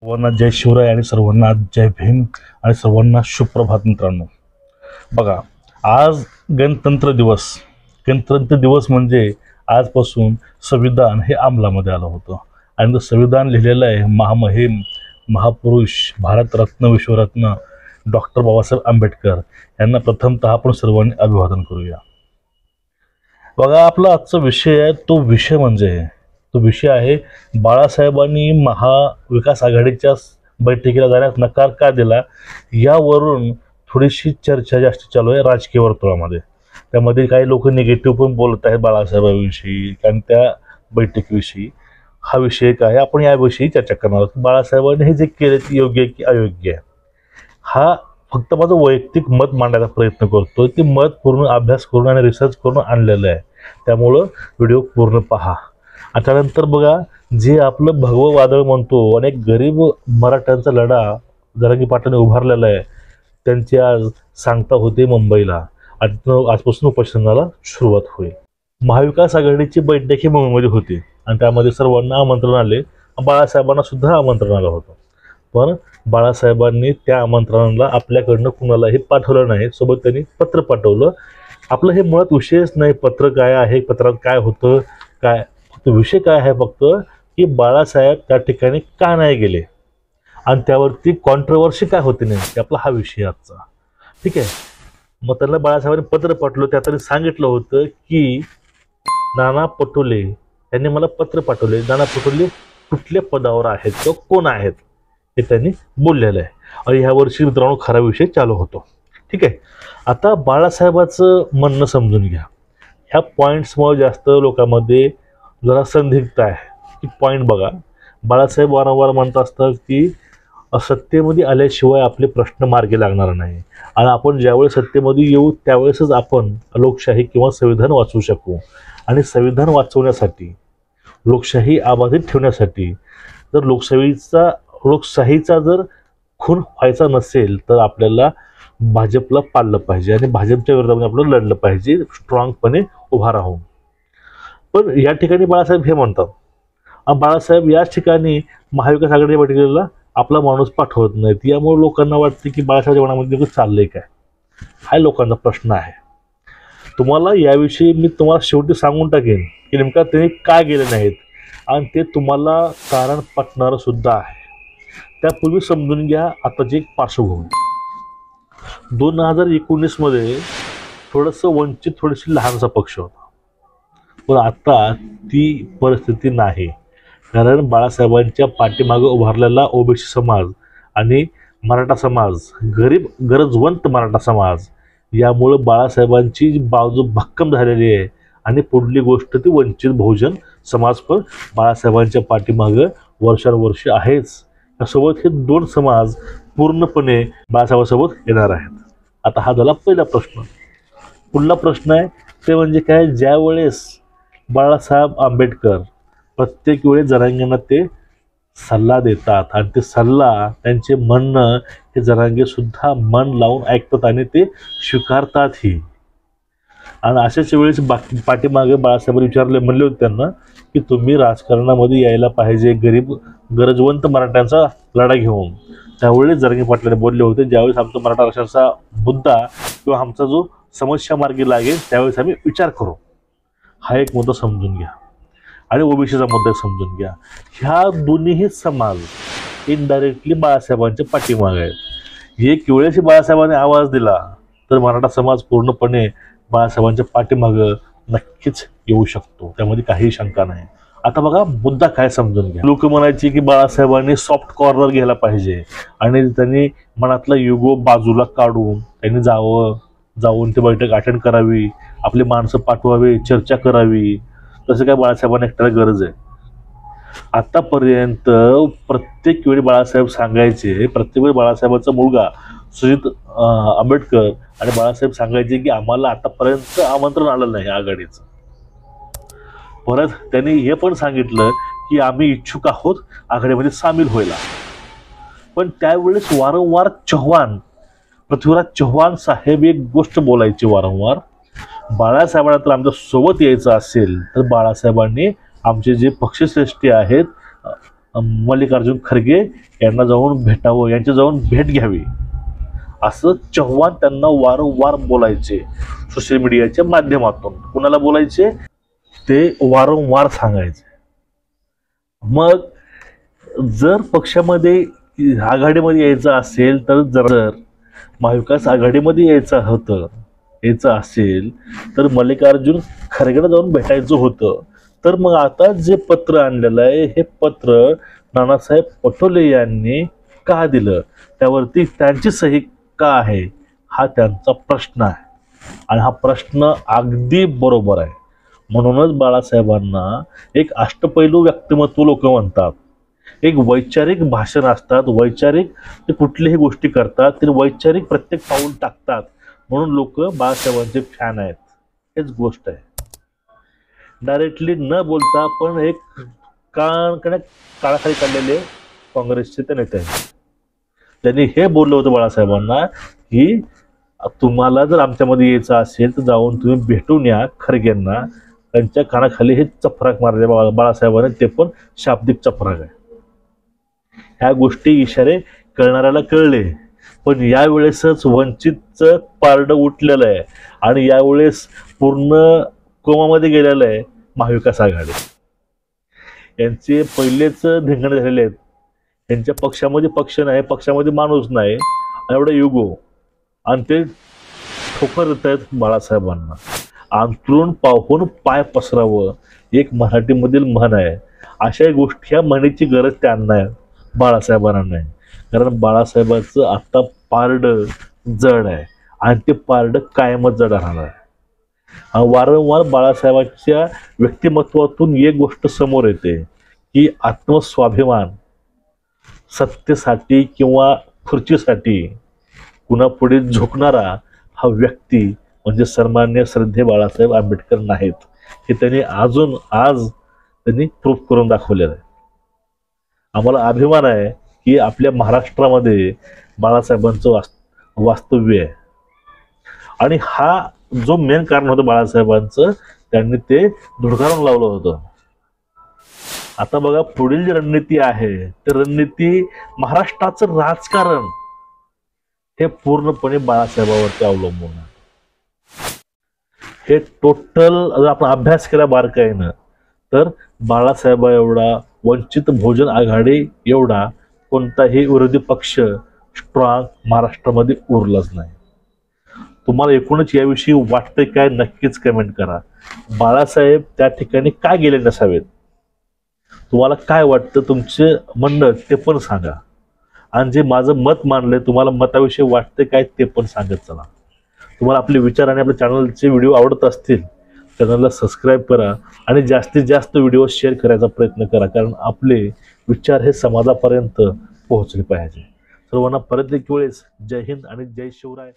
सर्वांना जय शिवराय आणि सर्वांना जय भीम आणि सर्वांना सुप्रभात मित्रांनो। बघा, आज गणतंत्र दिवस म्हणजे आजपासून संविधान हे अंमलामध्ये आलं होतं आणि संविधान लिहिलेलं आहे महामहिम महापुरुष भारतरत्न विश्वरत्न डॉक्टर बाबासाहेब आंबेडकर यांना प्रथमतः आपण सर्वांनी अभिवादन करूया। बघा, आपला आजचा विषय आहे तो विषय आहे बाळासाहेबांनी महाविकास आघाडीच्या बैठकीला जाण्यास नकार का दिला यावरून थोडीशी चर्चा जास्त चालू आहे राजकीय वर्तुळामध्ये। त्यामध्ये काही लोक निगेटिव्ह पण बोलत आहेत बाळासाहेबांविषयी आणि त्या बैठकीविषयी। हा विषय काय आपण याविषयी चर्चा करणार आहोत। बाळासाहेबांनी हे जे केले ते योग्य आहे की अयोग्य आहे, हा फक्त माझं वैयक्तिक मत मांडायचा प्रयत्न करतो। ते मत पूर्ण अभ्यास करून आणि रिसर्च करून आणलेलं आहे, त्यामुळं व्हिडिओ पूर्ण पहा। त्यानंतर बघा, जे आपलं भगवं वादळ म्हणतो अनेक गरीब मराठ्यांचा लढा जरांगी पाटलांनी उभारलेला आहे, त्यांची आज सांगता होते मुंबईला। आजपासून उपोषणाला सुरुवात होईल। महाविकास आघाडीची बैठक ही मुंबईमध्ये होती आणि त्यामध्ये सर्वांना आमंत्रण आले, बाळासाहेबांना सुद्धा आमंत्रण आलं होतं। पण बाळासाहेबांनी त्या आमंत्रणाला आपल्याकडनं कुणालाही पाठवलं नाही, सोबत त्यांनी पत्र पाठवलं। आपलं हे मुळात विषयच नाही पत्र काय आहे, पत्रात काय होतं काय, फक्त विषय काय आहे फक्त की बाळासाहेब त्या ठिकाणी का नाही गेले आणि त्यावरती कॉन्ट्रोवर्सी काय होती नाही, आपला हा विषय आजचा। ठीक आहे, मग त्यांना बाळासाहेबांनी पत्र पाठवलं, त्यात त्यांनी सांगितलं होतं की नाना पटोले यांनी मला पत्र पाठवले, नाना पटोले कुठल्या पदावर आहेत किंवा कोण आहेत हे त्यांनी बोललेलं आहे। आणि ह्या वर्षी मित्रांनो खरा विषय चालू होतो। ठीक आहे, आता बाळासाहेबाचं म्हणणं समजून घ्या। ह्या पॉईंट्समुळे जास्त लोकांमध्ये जरा संदिग्धता आहे की पॉईंट बघा, बाळासाहेब वारंवार म्हणत असतात की सत्तेमध्ये आल्याशिवाय आपले प्रश्न मार्गी लागणार नाही आणि आपण ज्यावेळेस सत्तेमध्ये येऊ त्यावेळेसच आपण लोकशाही किंवा संविधान वाचवू शकू। आणि संविधान वाचवण्यासाठी, लोकशाही अबाधित ठेवण्यासाठी जर लोकशाहीचा जर खून व्हायचा नसेल तर आपल्याला भाजपला पाळलं पाहिजे आणि भाजपच्या विरोधामध्ये आपलं लढलं पाहिजे, स्ट्रॉंगपणे उभा राहून। पण या ठिकाणी बाळासाहेब हे म्हणतात, बाळासाहेब याच ठिकाणी महाविकास आघाडी बैठकीला आपला माणूस पाठवत नाहीत। यामुळे लोकांना वाटते की बाळासाहेब मनामध्ये चाललंय काय, हा लोकांचा प्रश्न आहे। तुम्हाला याविषयी मी तुम्हाला शेवटी सांगून टाकेन की नेमका ते का गेले नाहीत आणि ते तुम्हाला कारण पटणारं सुद्धा आहे। त्यापूर्वी समजून घ्या आताची एक पार्श्वभूमी। 2019 मध्ये वंचित थोडीशी लहानसा पक्ष होता, पण आता ती परिस्थिती नाही, कारण बाळासाहेबांच्या पाठीमागे उभारलेला ओबीसी समाज आणि मराठा समाज, गरजवंत मराठा समाज, यामुळे बाळासाहेबांची बाजू भक्कम झालेली आहे आणि पुढली गोष्ट ती वंचित बहुजन समाज पण बाळासाहेबांच्या पाठीमागे वर्षानुवर्षे आहेच। त्यासोबत हे दोन समाज पूर्णपणे बाळासाहेबांसोबत येणार आहेत। आता हा झाला पहिला प्रश्न। पुढला प्रश्न आहे ते म्हणजे काय, ज्या वेळेस बाळासाहेब आंबेडकर प्रत्येक वेळी जरांगेंना ते सल्ला देतात आणि ते सल्ला त्यांचे म्हणणं हे जरांगे सुद्धा मन लावून ऐकतात आणि ते स्वीकारतातही। आणि अशाच वेळेस पाठीमागे बाळासाहेबांनी म्हणले होते त्यांना की तुम्ही राजकारणामध्ये यायला पाहिजे गरजवंत मराठ्यांचा लढा घेऊन। त्यावेळेस जरांगे पाटलांनी बोलले होते, ज्यावेळेस आमचा मराठा आरक्षणाचा मुद्दा किंवा आमचा जो समस्या मार्गी लागेल त्यावेळेस आम्ही विचार करू। हा एक मुद्दा समजून घ्या आणि ओबीसीचा मुद्दा समजून घ्या। ह्या दोन्ही समाज इनडायरेक्टली बाळासाहेबांच्या पाठीमागे आहेत। एक वेळेस बाळासाहेबांनी आवाज दिला तर मराठा समाज पूर्णपणे बाळासाहेबांच्या पाठीमागे नक्कीच येऊ शकतो, त्यामध्ये काही शंका नाही। आता बघा मुद्दा काय समजून घ्या। लोक म्हणायचे की बाळासाहेबांनी सॉफ्ट कॉर्नर घ्यायला पाहिजे आणि त्यांनी मनातला युगो बाजूला काढून त्यांनी जाऊन ती बैठक अटेंड करावी, आपली माणसं पाठवावी, चर्चा करावी। तसं काय बाळासाहेबांना एकट्याला गरज आहे? आतापर्यंत प्रत्येक वेळी बाळासाहेब सांगायचे, प्रत्येक वेळी बाळासाहेबांचा मुलगा सुजित आंबेडकर आणि बाळासाहेब सांगायचे की आम्हाला आतापर्यंत आमंत्रण आलं नाही आघाडीचं। परत त्यांनी हे पण सांगितलं की आम्ही इच्छुक आहोत आघाडीमध्ये सामील व्हायला। पण त्यावेळेस वारंवार पृथ्वीराज चव्हाण साहेब एक गोष्ट बोलायची वारंवार, बाळासाहेबांना तर आमच्या सोबत यायचं असेल तर बाळासाहेबांनी आमचे जे पक्षश्रेष्ठी आहेत मल्लिकार्जुन खरगे यांना जाऊन भेटावं, यांची जाऊन भेट घ्यावी असं चव्हाण त्यांना वारंवार बोलायचे सोशल मीडियाच्या माध्यमातून. कुणाला बोलायचे ते वारंवार सांगायचे. मग जर पक्षामध्ये आघाडीमध्ये यायचं असेल तर जर महाविकास आघाडीमध्ये यायचं असेल तर मल्लिकार्जुन खरगेला जाऊन भेटायचं होतं. तर मग आता जे पत्र आणलेलं आहे हे पत्र नानासाहेब पटोले यांनी का दिलं, त्यावरती त्यांची सही का आहे हा त्यांचा प्रश्न आहे. आणि हा प्रश्न अगदी बरोबर आहे. म्हणूनच बाळासाहेबांना एक अष्टपैलू व्यक्तिमत्व लोक म्हणतात. एक वैचारिक भाषण असतात, वैचारिक ते कुठल्याही गोष्टी करतात, ते वैचारिक प्रत्येक पाऊल टाकतात, म्हणून लोक बाळासाहेबांचे फॅन आहेत. हेच गोष्ट आहे. डायरेक्टली न बोलता पण एक काळाखाली काढलेले काँग्रेसचे ते नेते आहेत. त्यांनी हे बोललं होतं बाळासाहेबांना की तुम्हाला जर आमच्यामध्ये यायचं असेल तर जाऊन तुम्ही भेटून या खरगेंना. त्यांच्या कानाखाली हे चपराक मारले बाळासाहेबांनी, ते पण शाब्दिक चपराक आहे. ह्या गोष्टी इशारे कळणाऱ्याला कळले, पण यावेळेसच वंचितचं पारडं उठलेलं आहे आणि यावेळेस पूर्ण कोमामध्ये गेलेलं आहे महाविकास आघाडी. यांचे पहिलेच धिंगणे झालेले आहेत. यांच्या पक्षामध्ये पक्ष नाही, पक्षामध्ये माणूस नाही, एवढा युगो. आणि ते ठोकर देत आहेत बाळासाहेबांना. अंतरून पाहून पाय पसरावं एक मराठीमधील म्हण आहे. अशा गोष्टी, ह्या म्हणीची गरज त्यांना आहे, बाळासाहेबांना नाही. कारण बाळासाहेबांचं आता पारडं जड आहे आणि ते पारडं कायमच जड राहणार आहे. वारंवार बाळासाहेबांच्या व्यक्तिमत्वातून एक गोष्ट समोर येते की आत्मस्वाभिमान, सत्तेसाठी किंवा खुर्चीसाठी कुणापुढे झुकणारा हा व्यक्ती म्हणजे सन्माननीय श्रद्धेय बाळासाहेब आंबेडकर नाहीत. हे त्यांनी आज त्यांनी प्रूफ करून दाखवलेलं आहे. आम्हाला अभिमान आहे की आपल्या महाराष्ट्रामध्ये बाळासाहेबांचं वास्तव्य आहे. आणि हा जो मेन कारण होतं बाळासाहेबांचं, त्यांनी ते धुडकारून लावलं होतं. आता बघा पुढील जी रणनीती आहे ती रणनीती महाराष्ट्राचं राजकारण हे पूर्णपणे बाळासाहेबांवरती अवलंबून आहे. हे टोटल जर आपण अभ्यास केला बारकाईनं तर बाळासाहेब एवढा, वंचित बहुजन आघाडी एवढा कोणताही विरोधी पक्ष स्ट्रॉंग महाराष्ट्रामध्ये उरलाच नाही. तुम्हाला एकूणच याविषयी वाटतंय काय, नक्कीच कमेंट करा. बाळासाहेब त्या ठिकाणी काय गेले नसावेत, तुम्हाला काय वाटतं, तुमचे म्हणणं ते पण सांगा. आणि जे माझं मत मानलंय, तुम्हाला मताविषयी वाटतंय काय ते पण सांगत चला. तुम्हाला आपले विचार आणि आपल्या चॅनलचे व्हिडिओ आवडत असतील चॅनलला सबस्क्राईब करा आणि जास्तीत जास्त व्हिडिओ शेअर करायचा प्रयत्न करा. कारण आपले विचार हे समाजापर्यंत पोहोचले पाहिजे. सर्वांना परत एक वेळेस जय हिंद आणि जय शिवराय.